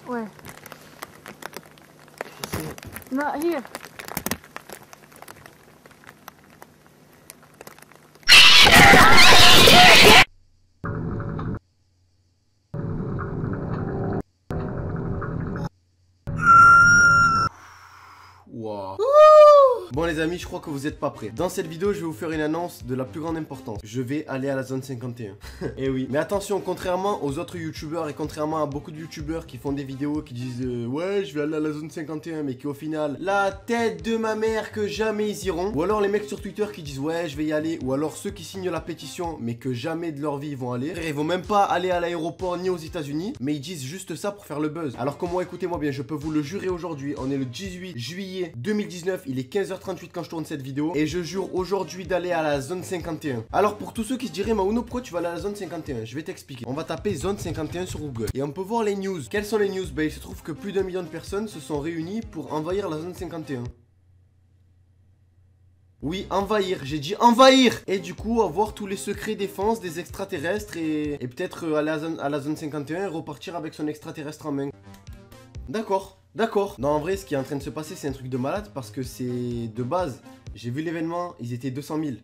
Where? Not here. Wow. Bon les amis, je crois que vous êtes pas prêts. Dans cette vidéo, je vais vous faire une annonce de la plus grande importance. Je vais aller à la zone 51. Et oui. Mais attention, contrairement aux autres youtubeurs et contrairement à beaucoup de youtubeurs qui font des vidéos qui disent ouais, je vais aller à la zone 51, mais qui au final, la tête de ma mère que jamais ils iront. Ou alors les mecs sur Twitter qui disent ouais, je vais y aller. Ou alors ceux qui signent la pétition, mais que jamais de leur vie ils vont aller. Ils vont même pas aller à l'aéroport ni aux États-Unis, mais ils disent juste ça pour faire le buzz. Alors que moi, écoutez-moi bien, je peux vous le jurer aujourd'hui. On est le 18 juillet 2019, il est 15h38 quand je tourne cette vidéo et je jure aujourd'hui d'aller à la zone 51. Alors pour tous ceux qui se diraient Mauno, pourquoi tu vas aller à la zone 51? Je vais t'expliquer. On va taper zone 51 sur Google et on peut voir les news. Quelles sont les news? Ben il se trouve que plus d'1 million de personnes se sont réunies pour envahir la zone 51. Oui, envahir, j'ai dit envahir. Et du coup, avoir tous les secrets défense des extraterrestres et peut-être aller à la zone 51 et repartir avec son extraterrestre en main. D'accord. D'accord. Non, en vrai, ce qui est en train de se passer, c'est un truc de malade parce que c'est de base. J'ai vu l'événement, ils étaient 200 000.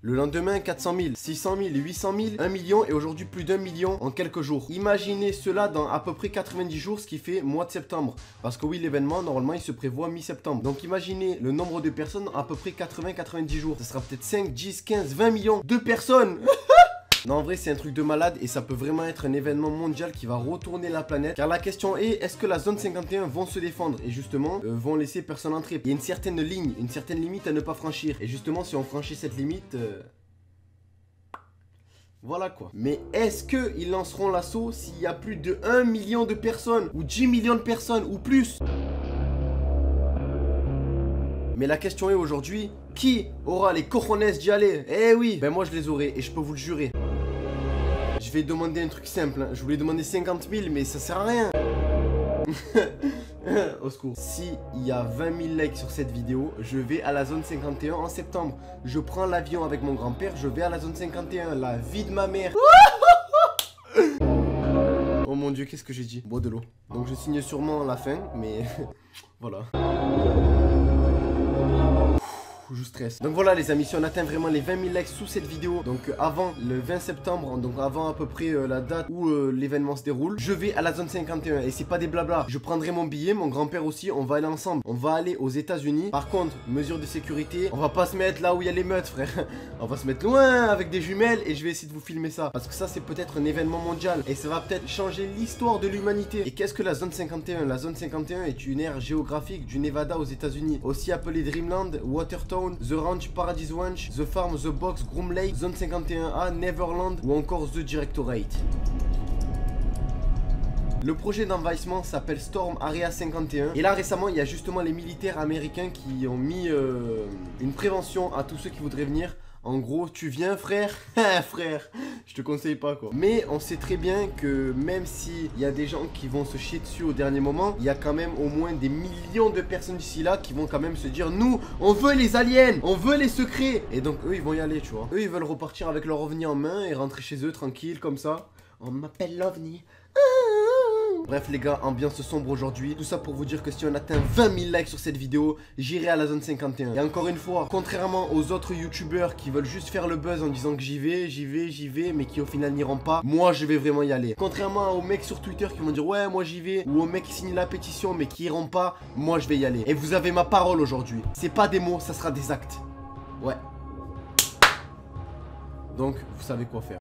Le lendemain, 400 000, 600 000, 800 000, 1 million et aujourd'hui plus d'1 million en quelques jours. Imaginez cela dans à peu près 90 jours, ce qui fait mois de septembre. Parce que oui, l'événement, normalement, il se prévoit mi-septembre. Donc imaginez le nombre de personnes à peu près 80-90 jours. Ça sera peut-être 5, 10, 15, 20 millions de personnes. Non, en vrai, c'est un truc de malade et ça peut vraiment être un événement mondial qui va retourner la planète. Car la question est, est-ce que la zone 51 vont se défendre et justement vont laisser personne entrer? Il y a une certaine ligne, une certaine limite à ne pas franchir. Et justement, si on franchit cette limite, voilà quoi. Mais est-ce qu'ils lanceront l'assaut s'il y a plus de 1 million de personnes ou 10 millions de personnes ou plus? Mais la question est aujourd'hui, qui aura les cojones d'y aller? Eh oui, ben moi je les aurai et je peux vous le jurer. Je vais demander un truc simple, hein. Je voulais demander 50 000 mais ça sert à rien. Au secours. Si il y a 20 000 likes sur cette vidéo, je vais à la zone 51 en septembre. Je prends l'avion avec mon grand-père, je vais à la zone 51. La vie de ma mère. Oh mon dieu, qu'est-ce que j'ai dit? Bois de l'eau. Donc je signe sûrement la fin, mais voilà. Je stresse. Donc voilà les amis, si on atteint vraiment les 20 000 likes sous cette vidéo, donc avant le 20 septembre, donc avant à peu près la date où l'événement se déroule, je vais à la zone 51 et c'est pas des blabla. Je prendrai mon billet, mon grand-père aussi, on va aller ensemble. On va aller aux États-Unis. Par contre, mesure de sécurité, on va pas se mettre là où il y a les meutes, frère. On va se mettre loin avec des jumelles et je vais essayer de vous filmer ça. Parce que ça c'est peut-être un événement mondial et ça va peut-être changer l'histoire de l'humanité. Et qu'est-ce que la zone 51? La zone 51 est une aire géographique du Nevada aux États-Unis, aussi appelée Dreamland, Watertown, The Ranch, Paradise Ranch, The Farm, The Box, Groom Lake, Zone 51A, Neverland ou encore The Directorate. Le projet d'envahissement s'appelle Storm Area 51 et là récemment il y a justement les militaires américains qui ont mis une prévention à tous ceux qui voudraient venir. En gros, tu viens frère? Frère, je te conseille pas quoi. Mais on sait très bien que même s'il y a des gens qui vont se chier dessus au dernier moment, il y a quand même au moins des millions de personnes d'ici là qui vont quand même se dire nous, on veut les aliens, on veut les secrets. Et donc eux ils vont y aller, tu vois. Eux ils veulent repartir avec leur ovni en main et rentrer chez eux tranquille comme ça. On m'appelle l'ovni. Bref les gars, ambiance sombre aujourd'hui. Tout ça pour vous dire que si on atteint 20 000 likes sur cette vidéo, j'irai à la zone 51. Et encore une fois, contrairement aux autres youtubeurs qui veulent juste faire le buzz en disant que j'y vais, mais qui au final n'iront pas, moi je vais vraiment y aller. Contrairement aux mecs sur Twitter qui vont dire ouais moi j'y vais, ou aux mecs qui signent la pétition mais qui iront pas, moi je vais y aller. Et vous avez ma parole aujourd'hui. C'est pas des mots, ça sera des actes. Ouais. Donc vous savez quoi faire.